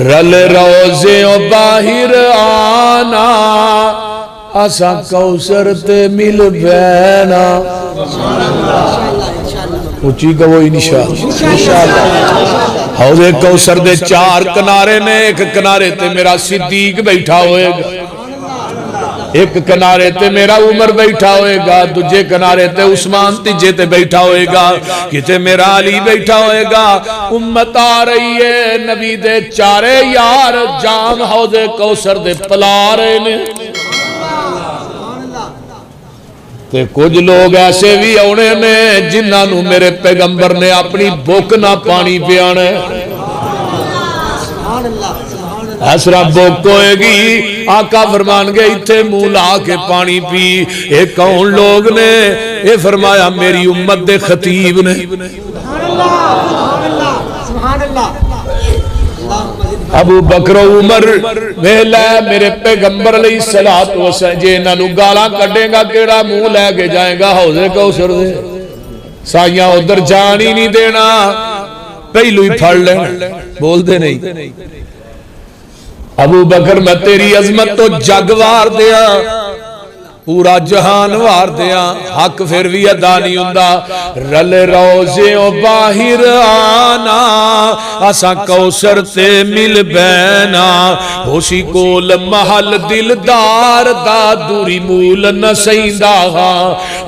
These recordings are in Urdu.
رل روزے و باہر آنا اسا کوثر تے مل بینا اچھی کا وہ انشاءاللہ حوض کوثر دے 4 کنارے نے، ایک کنارے تے میرا صدیق بیٹھا ہوئے گا، ایک کنارے تے میرا عمر بیٹھا ہوئے گا، دوجے کنارے تے عثمان تیجے تے بیٹھا ہوئے گا، کتے میرا علی بیٹھا ہوئے گا۔ امت آ رہی ہے، نبی دے 4 یار جام حوض کوثر دے پلا رہے نے، تے کچھ لوگ ایسے بھی ہونے نے جنہاں نو میرے پیغمبر نے اپنی بھوک نہ پانی پیانے، ایسرا بھوک ہوئے گی آقا فرمان گے اتھے منہ لا کے پانی پی۔ ایک کون لوگ نے یہ فرمایا میری امت دے خطیب نے، ابو بکر و عمر ویلے میرے پیغمبر علیہ السلام جے انہاں نو گالاں کڈے گا کیڑا منہ لے کے جائے گا حوض کوثر دے، سائیاں ادھر جان ہی نہیں دینا، پہلو ہی پھڑ لیں، بول دے نہیں۔ ابو بکر میں تیری عظمت تو جگ وار دیا، پورا جہان وار دیا، حق پھر بھی ادا نہیں ہوندہ۔ رل روزے و باہر آنا اسا کوثر تے مل بینا، ہوشی کول محل دلدار دا دوری مول نہ سیندہ۔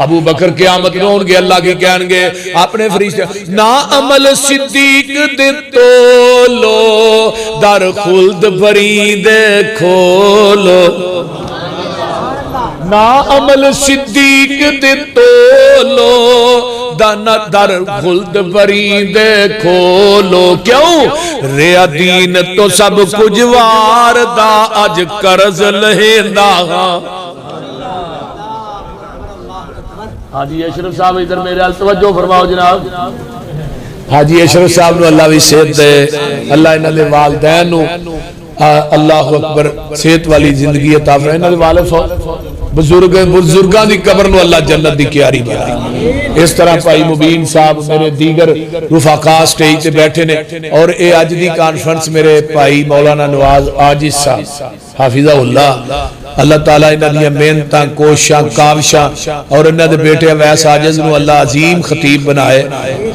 ابو بکر قیامت رون گے، اللہ کی کہن گے اپنے فرشتے نا عمل صدیق دے تولو در خلد برید کھولو، نا عمل صدیق دے تولو دانا در خلد برید کھولو، کیوں ریا دین تو سب کچھ وار دا اج قرض لہندہ۔ حاجی اشرف صاحب ادھر میرے توجہ فرماؤ جناب، حاجی اشرف صاحب نو اللہ بھی صحت دے، اللہ انہاں دے والدین نو اللہ اکبر صحت والی زندگی عطا فرمائے، انہاں دے والد بزرگاں دی قبر نو اللہ جنت دی کیاری بنائے۔ اس طرح بھائی مبین صاحب میرے دیگر رفقا سٹیج تے بیٹھے نے، اور اے اج دی کانفرنس میرے بھائی مولانا نواز عاجز صاحب حافظہ اللہ، اللہ تعالیٰ انہاں دی محنتاں کوشاں کاوشاں اور انہاں دے بیٹے اویس عاجز نو اللہ عظیم خطیب بنائے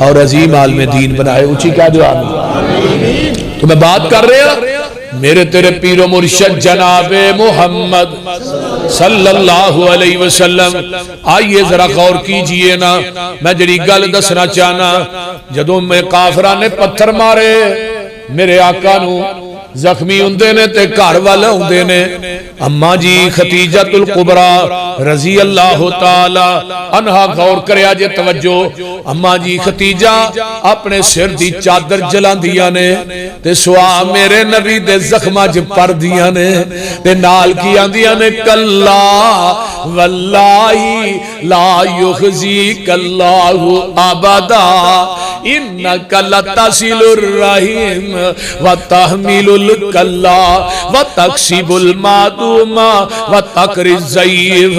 اور عظیم عالم دین بنائے، اونچی کہہ دو آمین۔ تو میں بات کر رہے ہیں میرے تیرے پیر و مرشد جناب محمد صلی اللہ علیہ وسلم۔ آئیے ذرا غور کیجئے نا، میں جڑی گل دسنا چاہنا، جدوں میں کافراں نے پتھر مارے میرے آقا نو زخمی ہوندے نے تے گھر والے ہوندے نے، اماں جی ختیجۃ الکبریٰ رضی اللہ تعالی عنہا غور کریا جے توجہ، اماں جی ختیجہ اپنے سر دی چادر جلاندیاں نے تے سوا میرے نبی دے زخماں چ پر دیاں نے تے نال کی آندیاں نے کلا واللہ لا یخزیک اللہ ابدا انک لتصل الرحیم وتحمل الکلا وتکسب المعدوم وتقری الضعیف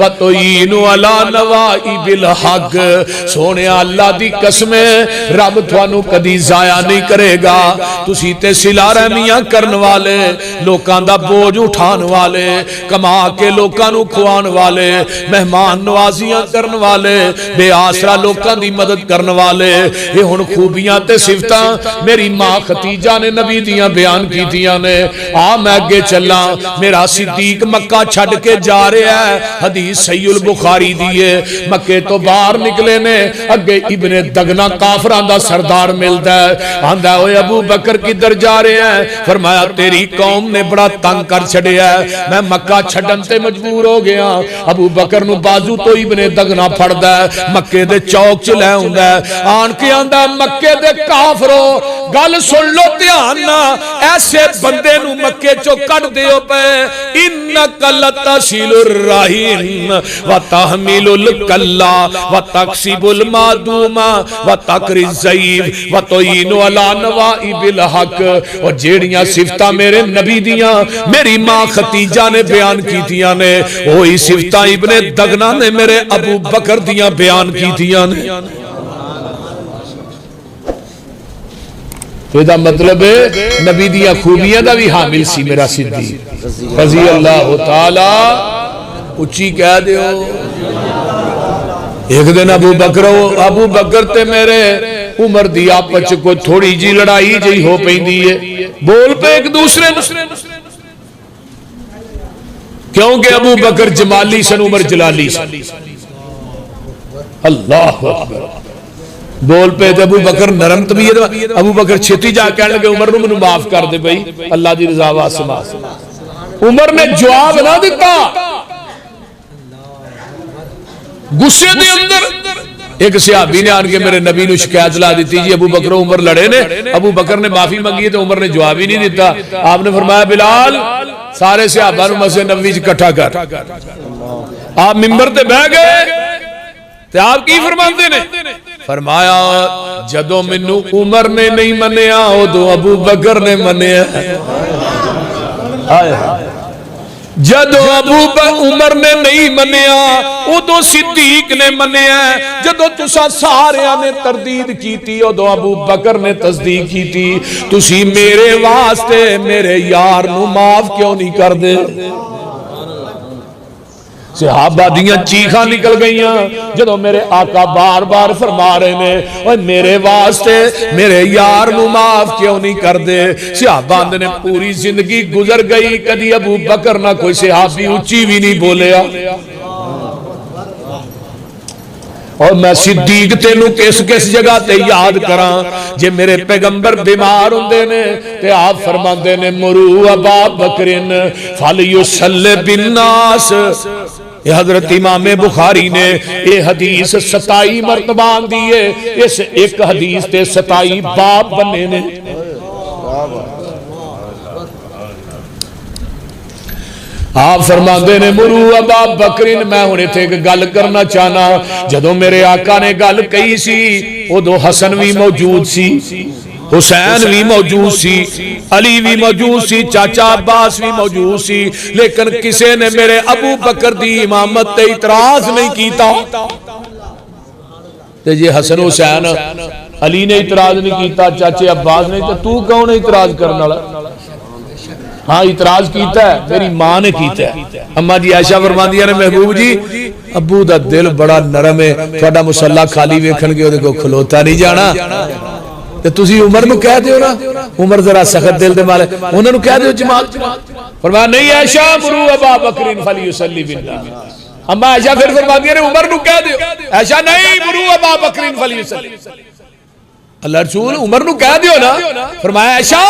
وتعین علی نوائب الحق۔ سونے اللہ دی قسم رب تھانو کدی ضائع نہیں کرے گا، تسی تے صلہ رحمیاں کرن والے، لوکاں دا بوجھ اٹھان والے، کما کے لوکاں نو کھوان والے، مہمان نوازیاں کرن والے، بے آسرا لوکاں دی مدد کرن والے، یہ ہن خوبیاں تے صفتاں میری ماں ختیجہ نے نبی دیاں بیان کی دیاں نے۔ میں اگے چلا، میرا صدیق مکہ چھڑ کے جا رہا ہے، حدیث صحیح البخاری دیئے، مکے تو باہر نکلے نے، اگے ابن دگنا کافران دا سردار ملتا ہے، آندہ ہوئے ابو بکر کدھر جا رہے ہیں؟ فرمایا تیری قوم نے بڑا تنگ کر چھڑے ہے، میں مکہ چھڑن تے مجبور ہو گیا۔ ابو بکر نو بازو تو ابن دگنا پھڑ دا ہے، مکے دے چوک چلے ہوں دا ہے، آن کے آندہ مکے دے کافرو گل سن لو دھیاننا، ایسے بندے نو مکے چو کٹ دیو پہ، انک لتصل الرحیم وتحمل الکلا وتکسب المعدوم وتقری الضعیف وتعین علی نوائب الحق۔ اور جیڑیاں صفتاں میرے نبی دیاں میری ماں ختیجہ نے بیان کی دیاں نے، وہی صفتاں ابن دگنا نے میرے ابو بکر دیاں بیان کی دیاں نے۔ یہ دا مطلب ہے نبی دیاں خوبیاں دا بھی حامل سی میرا صدیق رضی اللہ تعالی اچھی کہہ دیو ایک دن ابو بکر تے میرے عمر دی آپس کو تھوڑی جی لڑائی جی ہو پیندی ہے بول پہ ایک دوسرے کیونکہ ابو بکر جمالی سن عمر جلالی سن اللہ اکبر بول پہ ابو بکر نرم طبیعت ابو بکر چھتی جا کہنے لگے عمر نو معاف کر دے بھائی اللہ دی رضا واسطے عمر نے جواب نہ دیتا غصے دے اندر ایک صحابی نے آن کے میرے نبی نو شکایت لا دیتی جی ابو بکر و عمر لڑے نے ابو بکر نے معافی منگی تو عمر نے جواب ہی نہیں دیتا آپ نے فرمایا بلال سارے صحابہ نو مسجد نبوی وچ اکٹھا کر آپ منبر تے بیٹھ گئے تے آپ کی فرماندے نے فرمایا جدوں مینوں عمر نے نہیں منیا اودوں ابو بکر نے منیا جدو عمر نے نہیں منیا ادو صدیق نے منیا جدو تسا سارے نے تردید کیتی ادو ابو بکر نے تصدیق کیتی تسی میرے واسطے میرے یار نو معاف کیوں نہیں کر دے صحابہ دیاں چیخاں نکل گئیاں جدو میرے آقا بار بار فرما رہے نے اور میرے واسطے میرے یار نو معاف کیوں نہیں کر دے صحابہ نے پوری زندگی گزر گئی کدی ابو بکر نہ کوئی صحابی اچھی بھی نہیں بولیا اور میں صدیق تینوں کس جگہ تے یاد کراں جے میرے پیغمبر بیمار ہوندے نے تے آپ فرماندے نے مرو ابا بکرن فلیصلی بالناس یہ حضرت امام بخاری نے یہ حدیث 27 مرتبہ دیئے اس ایک حدیث تے 27 باب بنے نے آپ فرماندے نے مرو ابا بکرین میں ہونے تھے کہ گل کرنا چاہنا جدوں میرے آقا نے گل کہی سی ادو حسن بھی موجود سی حسین بھی موجود سی علی بھی موجود سی چاچا عباس بھی موجود سی لیکن کسے نے میرے ابو بکر دی امامت تے اعتراض نہیں کیتا تے جی حسن حسین علی نے اعتراض نہیں کیتا چاچے عباس نے تو کون اعتراض کرنا ہاں اعتراض کیتا ہے میری ماں نے کیتا ہے اما جی عائشہ فرماندیاں نے محبوب جی ابو دا دل بڑا نرم ہے تھوڑا مصلی خالی ویکھن کے کو کھلوتا نہیں جانا تے تسی عمر نو کہہ دیو نا عمر ذرا سخت دل دے مالے انہاں نو کہہ دیو جماعت فرمایا نہیں عائشہ مرو ابا بکر فلیصلی بالناس اما عائشہ پھر فرماندیاں نے عمر نو کہہ دیو عائشہ نہیں مرو ابا بکر فلیصلی اللہ رسول عمر نو کہہ دیو نا فرمایا عائشہ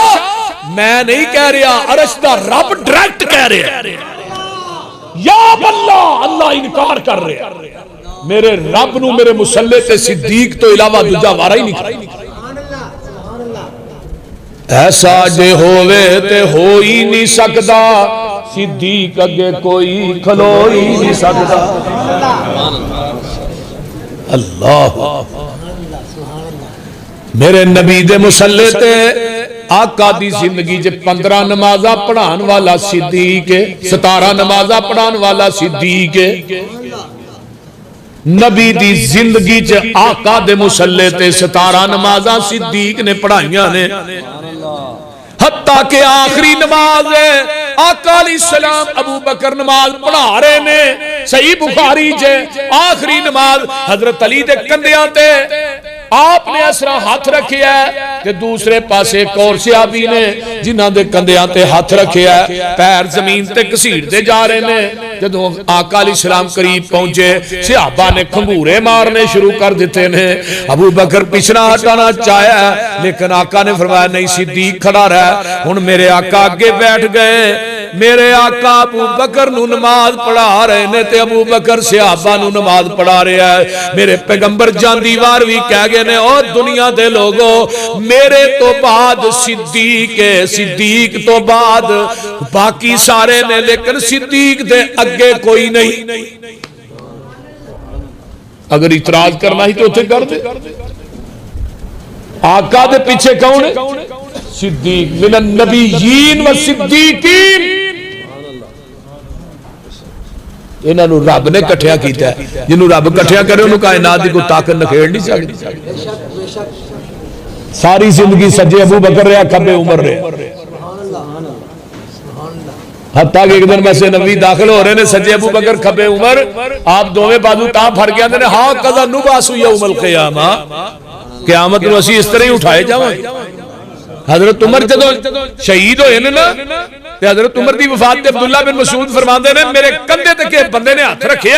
میں نہیں کہہ رہا عرش دا رب ڈائریکٹ کہہ رہا یا اللہ اللہ انکار کر رہا میرے رب نو میرے مصلی تے صدیق تو علاوہ دوجا وارا ہی نہیں ایسا جے ہووے تے ہو ہی نہیں سکدا صدیق اگے کوئی کھلو ہی نہیں سکدا اللہ میرے نبی دے مصلی تے آقا دی زندگی جے 15 نمازہ پڑھان والا صدیق ہے 17 نمازہ پڑھان والا صدیق ہے نبی دی زندگی جے آقا دے مصلی تے 17 نمازہ صدیق نے پڑھائیاں نے حتیٰ کہ آخری نماز ہے آقا علیہ السلام ابو بکر نماز پڑھا رہے نے صحیح بخاری جے آخری نماز حضرت علی دے کندیاں تے آپ نے اسرا ہاتھ رکھیا ہے کہ دوسرے پاسے ایک اور صحابی نے جنہاں دے کندیاں تے ہاتھ رکھیا ہے پیر زمین تے کسیڑ دے جا رہے نے جدوں آقا علیہ السلام قریب پہنچے صحابہ نے کھنگورے مارنے شروع کر دیتے نے ابو بکر پچھنا ہٹانا چاہیا لیکن آقا نے فرمایا نہیں صدیق کھڑا رہا ہن میرے آقا آگے بیٹھ گئے میرے آقا ابو بکر نو نماز پڑھا رہے نے تے ابو بکر صحابہ نو نماز پڑھا رہا ہے میرے پیغمبر جان دیوار بھی کہہ گئے نے اور دنیا دے لوگوں میرے تو بعد صدیق ہے صدیق تو بعد باقی سارے نے لیکن صدیق دے اگے کوئی نہیں اگر اعتراض کرنا ہی تو اتنے کر دے آقا دے پیچھے کون ہے صدیق من النبیین و صدیقین انہاں نو رب نے کٹھیا کیتا ہے جنہوں رب کٹھیا کرے انہوں کائنات دی کوئی طاقت نکھیڑ نہیں سکتی ساری زندگی سجے ابو بکر رہا کھبے عمر رہا حتیٰ کہ ایک دن میں سے نبی داخل ہو رہے نے سجے ابو بکر کھبے عمر آپ دوویں بازو تاں پھڑ گیا نے ہاں قضا نباسو یوم القیامہ قیامت نو اسی اس طرح ہی اٹھائے جاواں حضرت عمر جدو شہید ہوئے نا تے حضرت عمر دی وفات تے عبداللہ بن مسعود فرماندے نے میرے کندھے تے کہ بندے نے ہاتھ رکھیا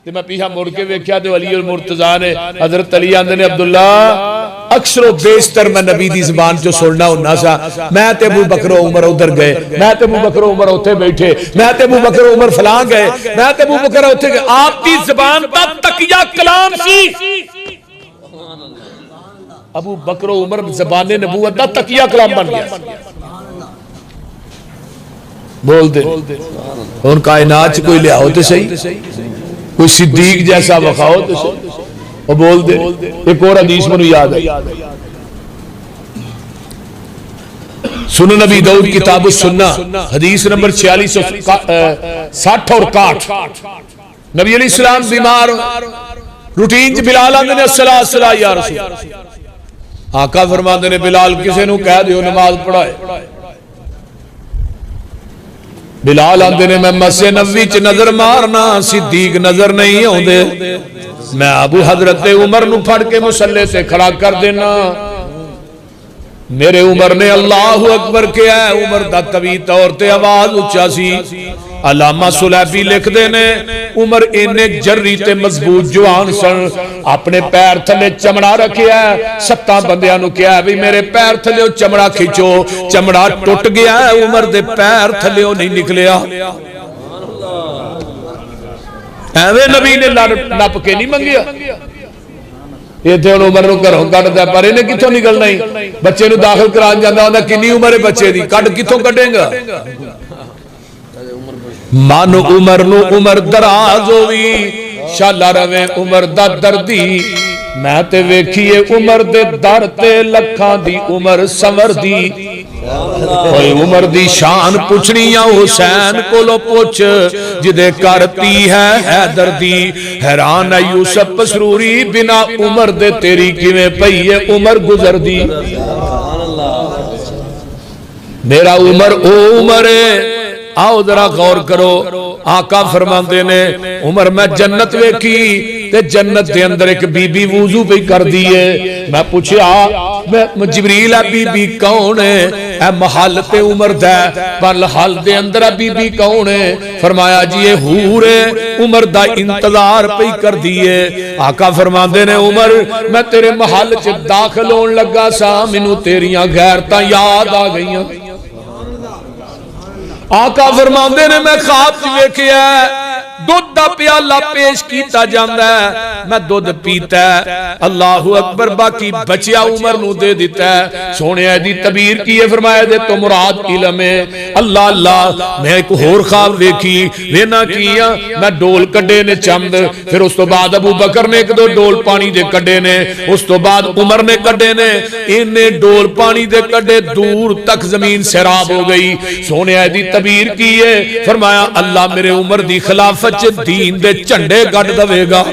تے میں پیچھے مڑ کے ویکھیا تے علی المرتضیٰ نے حضرت علی آندے نے عبداللہ اکثر و بیشتر میں نبی دی زبان جو سننا ہونا سا میں تے ابو بکر و عمر ادھر گئے میں تے ابو بکر و عمر اوتھے بیٹھے میں تے ابو بکر و عمر فلاں گئے میں تے ابو بکر اوتھے گئے آپ دی زبان تا تقیہ کلام سی ابو بکر و عمر زبان نبوت دا تقیہ کلام بن گیا بول دے ان کائنات کوئی لے آؤ تے صحیح کوئی صدیق جیسا وقاؤ تے صحیح وہ بول دے ایک اور حدیث منو یاد ہے سنن نبی داؤد کتاب السنہ حدیث نمبر 4660 اور 61 نبی علیہ السلام بیمار روٹین بلال آندے نے الصلاۃ الصلاۃ یا رسول آقا فرماندے نے بلال کسے نو کہہ دیو نماز پڑھائے بلال آندے نے میں مسجد نبوی چ نظر مارنا صدیق نظر نہیں ہوندے میں ابو حضرت عمر نو پھڑ کے مصلی سے کھڑا کر دینا میرے عمر نے اللہ اکبر کیا ہے عمر دا قوی طور تے آواز اچھا سی علامہ سلیبی لکھ دینے عمر انہیں جری تے مضبوط جوان سن اپنے پیر تھلے چمڑا رکھیا ہے ستاں بندیاں نو کیا ہے بھی میرے پیر تھلے چمڑا کھچو چمڑا ٹوٹ گیا ہے عمر دے پیر تھلے نہیں نکلیا ایویں نبی نے نپ کے نہیں منگیا یہ تھے انہوں عمر نو گھروں کٹ دے پر انہیں کتوں نکلنا ہی بچے نو داخل کران جاندہ ہوندہ کنی عمر ہے بچے دی کٹ کتوں کٹیں گا مانو عمر نو عمر دراز ہوئی شالا رویں عمر دا دردی میں تے ویکھیے عمر دے در تے لکھاں دی عمر سمر دی کوئی عمر دی شان پوچھنی یا حسین کو لو پوچھ جدے کرتی ہے حیدر دی حیران ہے یوسف پسروری بنا عمر دے تیری کیویں پئیے عمر گزر دی میرا عمر او عمر ہے آؤ ذرا غور کرو آقا فرماندے نے عمر میں جنت ویکھی تے جنت دے اندر ایک بی بی وضو پہ کر دیئے میں پوچھیا جبریل ہے بی بی کون ہے اے محل تے عمر دے پر حال دے اندر بی بی کون ہے فرمایا جی یہ حور ہے عمر دا انتظار پہ کر دیئے آقا فرماندے نے عمر میں تیرے محل چ داخل ہون لگا سا منو تیریاں غیرتاں یاد آ گئیاں آقا فرماندے نے میں خواب چ ویکھیا دودھ دا پیالہ پیش کیتا جاندا ہے میں دودھ پیتا ہے اللہ اکبر باقی بچیا عمر نو دے دیتا ہے سونے دی تعبیر کی ہے فرمایا دے تو مراد علم ہے اللہ اللہ میں ایک ہور خواب ویکھی وینا کیا میں ڈول کڈے نے چمد پھر اس تو بعد ابو بکر نے ایک دو ڈول پانی دے کڈے نے اس تو بعد عمر نے کڈے نے انہیں ڈول پانی دے کڈے دور تک زمین سیراب ہو گئی سونے دی تعبیر کی ہے فرمایا اللہ میرے عمر دی خلافت دین دے چنڈے گڑ دوے گا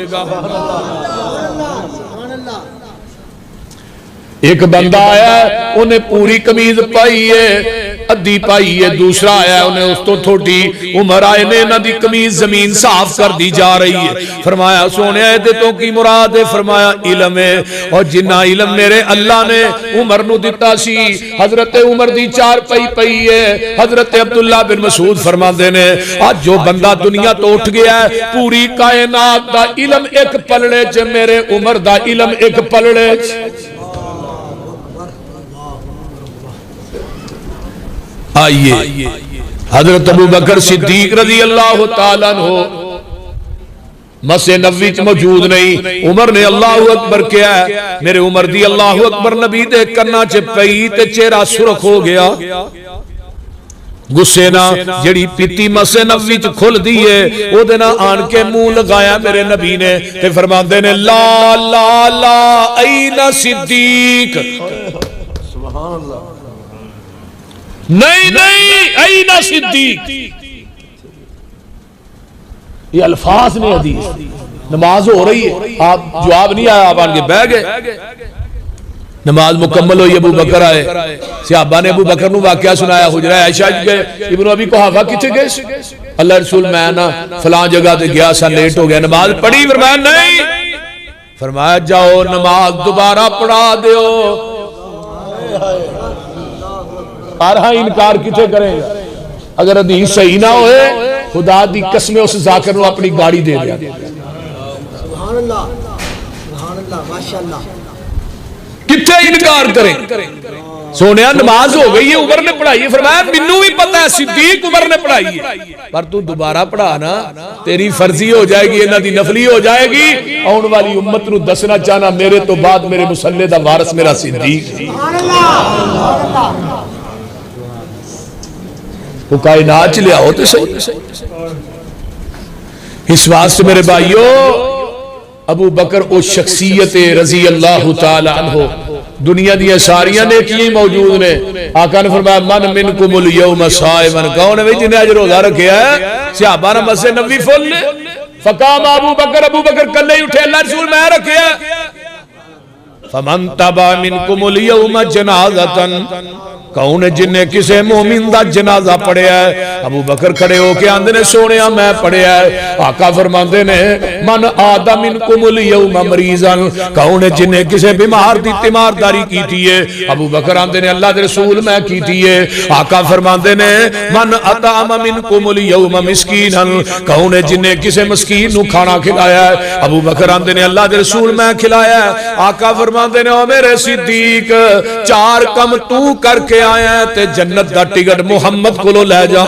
ایک بندہ آیا ہے انہیں پوری قمیض پائی ہے ادھی پائی ہے دوسرا آیا ہے انہیں اس تو تھوٹی عمر آئے نے نہ دی قمیض زمین صاف کر دی جا رہی ہے فرمایا سونے آئے دے تو کی مراد ہے فرمایا علم ہے اور جنہ علم میرے اللہ نے عمر نو دیتا سی حضرت عمر دی چار پئی ہے حضرت عبداللہ بن مسعود فرما دینے آج جو بندہ دنیا تو اٹھ گیا ہے پوری کائنات دا علم ایک پلڑے چے میرے عمر دا علم ایک پلڑے چے آئیے حضرت ابو بکر صدیق رضی اللہ تعالیٰ عنہ مسجد نبوی چ موجود نہیں عمر نے اللہ اکبر کیا ہے میرے عمر دی اللہ اکبر نبی دے کرنا چ پئی تے چہرہ سرخ ہو گیا غصے نہ جڑی پیتی مسجد نبوی چ کھل دیئے او دے نہ آن کے منہ لگایا میرے نبی نے تے فرماندے نے لا لا لا این صدیق سبحان اللہ نہیں نہیں اینا صدیق یہ الفاظ نے حدیث نماز ہو رہی ہے آپ جواب نہیں آیا آپ آن کے بہ گئے نماز مکمل ہوئی، ابو بکر آئے، صحابہ نے ابو بکر نو واقعہ سنایا، حجرہ عائشہ گئے، ابن ابی قحافہ کتے گئے؟ اللہ رسول میں نا فلاں جگہ تے گیا سا، لیٹ ہو گیا، نماز پڑھی؟ فرمایا نہیں، فرمایا جاؤ نماز دوبارہ پڑھا دیو۔ ہاں انکار کتے کریں گا؟ اگر حدیث صحیح نہ ہوئے خدا دی قسم اس ذاکر نو اپنی گاڑی دے دیا۔ سبحان اللہ، سبحان اللہ، ماشاءاللہ۔ کتنے انکار کریں؟ سونیا نماز ہو گئی ہے، عمر نے پڑھائی ہے، فرمایا منو بھی پتہ ہے صدیق عمر نے پڑھائی ہے، پر تو دوبارہ پڑھا نا، تیری فرضی ہو جائے گی، انہاں دی نفلی ہو جائے گی، آن والی امت نو دسنا چاہنا میرے تو بعد میرے مصلی دا وارث میرا صدیق۔ سبحان اللہ، سبحان اللہ۔ وہ کائنات چلے آؤ تو صحیح۔ اس واسطے میرے بھائیو ابو بکر او شخصیت رضی اللہ تعالی عنہ، دنیا دیا ساریاں نیکیاں موجود نے۔ آقا نے فرمایا من منکم الیوم صائمن، کون ہے جنہیں اج روزہ رکھیا ہے؟ صحابہ نے مسجد نبوی فل نے، فقام ابو بکر کلے ہی اٹھے، اللہ رسول میں رکھیا ہے۔ فمن تبع منکم الیوم جنازتن، کون جن نے کسے مومن دا جنازہ پڑھیا ہے؟ ابو بکر کھڑے ہو کے آندے نے سونیا میں پڑھیا ہے۔ آقا فرماندے نے من آدھا منکم الیوم مریضن، کون جن نے کسے بیمار دی تیمارداری کی تھی ہے؟ ابو بکر آندے نے اللہ دے رسول میں کی تھی ہے۔ آقا فرماندے نے من اطعم منکم الیوم مسکینن، کون جن نے کسے مسکین نو کھانا کھلایا ہے؟ ابو بکر آندے نے اللہ دے رسول میں کھلایا ہے۔ آقا فرماندے نے او میرے صدیق 4 کم تو کر کے آیا ہے تے جنت دا ٹکٹ محمد کو لے جا۔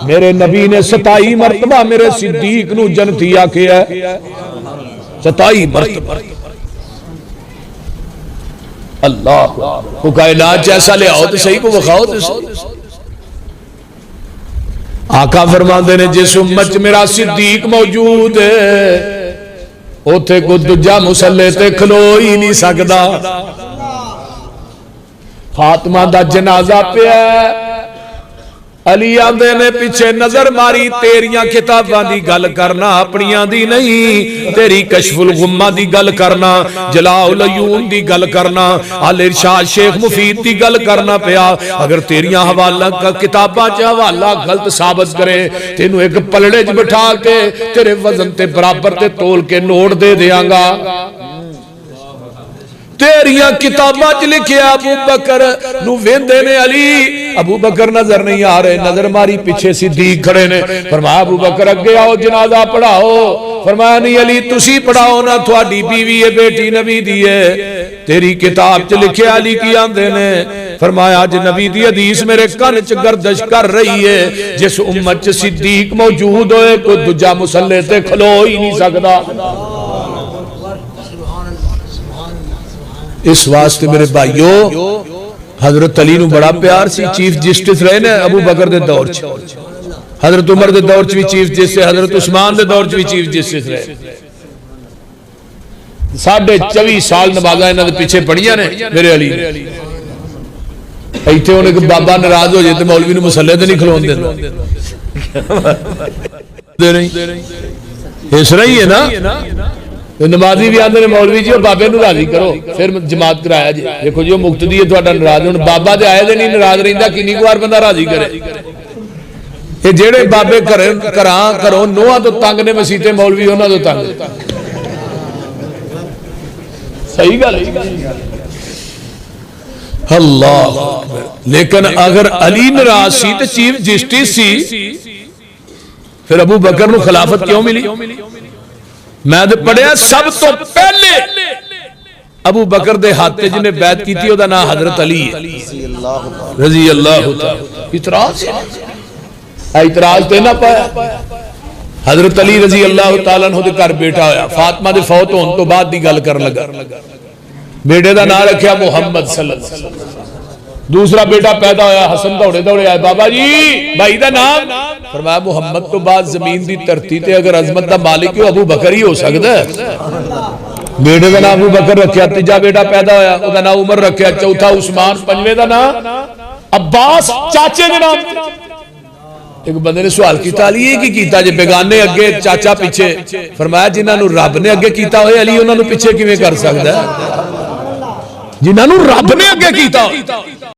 میرے نبی نے 27 مرتبہ میرے صدیق نو جنتی آکھیا ہے، 27 مرتبہ۔ اللہ کو کائنات جیسا لے آؤ تو صحیح، کو بخاؤ تو صحیح۔ آقا فرماندے نے جس امت میرا صدیق موجود ہے اوتھے کو دجا مسلے تے کھلو ہی نہیں سکدا۔ فاطمہ دا جنازہ پہ ہے، علی آندے نے پیچھے نظر ماری، تیریاں کتاباں دی گل کرنا اپنیاں دی نہیں، تیری کشف الغمہ دی گل کرنا، جلاء العیون دی گل کرنا، الارشاد شیخ مفید دی گل کرنا پیا۔ اگر تیریاں حوالہ کا کتاباں چ حوالہ غلط ثابت کرے تینو ایک پلڑے چ بٹھا کے تیرے وزن تے برابر تے تول کے نوٹ دے دیاں گا۔ تیریاں کتاباں چ لکھیا ابو بکر نو ویندے نے علی، ابو بکر نظر نہیں آ رہے، نظر ماری پیچھے صدیق کھڑے نے، فرمایا ابو بکر اگے آؤ جنازہ پڑھاؤ۔ فرمایا نہیں علی تسی پڑھاؤ نا، تھوڑی بیوی ہے بیٹی نبی دی ہے، تیری کتاب چ لکھیا علی کی آندے نے۔ فرمایا اج نبی دی حدیث میرے کان چ گردش کر رہی ہے، جس امت چ صدیق موجود ہوئے کوئی دوجا مسلے تے کھلو ہی نہیں سکدا۔ اس واسطے میرے بھائیو حضرت علی نو بڑا پیار سی، چیف جسٹس رہے نا ابو بکر دے دور چ، حضرت عمر دے دور چ بھی چیف جسٹس، حضرت عثمان دے دور چ بھی چیف جسٹس رہے۔ 24.5 سال نمازاں انہاں دے پیچھے پڑھیاں نے میرے علی نے۔ ایتھے ہونے کہ بابا ناراض ہو جائے تے مولوی نو مسلے تے نہیں کھلون دیندا، اس رہی ہے نا۔ نمازی بھی آندے نے مولوی جی بابے نو راضی کرو پھر جماعت کرایا جی، دیکھو جی وہ مقتدی ہے تہاڈا ناراض، ہن بابا تے آئے دے نہیں ناراض رہندا، کنی کو بار بندہ راضی کرے۔ یہ جڑے بابے گھراں گھروں نوہاں تو تنگ نے مسیتے مولوی انہاں تو تنگ، صحیح گل ہے۔ اللہ لیکن اگر علی ناراض سی تے چیف جسٹس سی، پھر ابو بکر نو خلافت کیوں ملی؟ میں دے پڑھیا سب تو پہلے ابو بکر دے ہاتھ جنہیں بیعت کی تھی او دا نام حضرت علی ہے رضی اللہ تعالی۔ اعتراض اعتراض تے نہ پایا۔ حضرت علی رضی اللہ تعالیٰ عنہ دے گھر بیٹا ہویا، فاطمہ دے فوت ہون تو بعد دی گل کر لگا، بیٹے دا نام رکھیا محمد صلی اللہ علیہ وسلم۔ دوسرا بیٹا پیدا ہویا، حسن دوڑے دوڑے آئے، بابا جی بھائی دا نام، فرمایا محمد تو بعد زمین دی دھرتی تے اگر عظمت دا مالک ہو ابو بکر ہی ہو سکتا ہے۔ بیٹے دا نام ابو بکر رکھیا، تیجا بیٹا پیدا ہویا او دا نام عمر رکھیا، چوتھا عثمان، پنجویں دا نام عباس، چاچے دے نام۔ ایک بندے نے سوال کیتا علی یہ کی کیتا جے بیگانے اگے چاچا پیچھے؟ فرمایا جنہاں نو رب نے اگے کیتا ہوئے علی انہاں نو پیچھے کیویں کر سکدا ہے؟ جنہاں نو رب نے اگے کیتا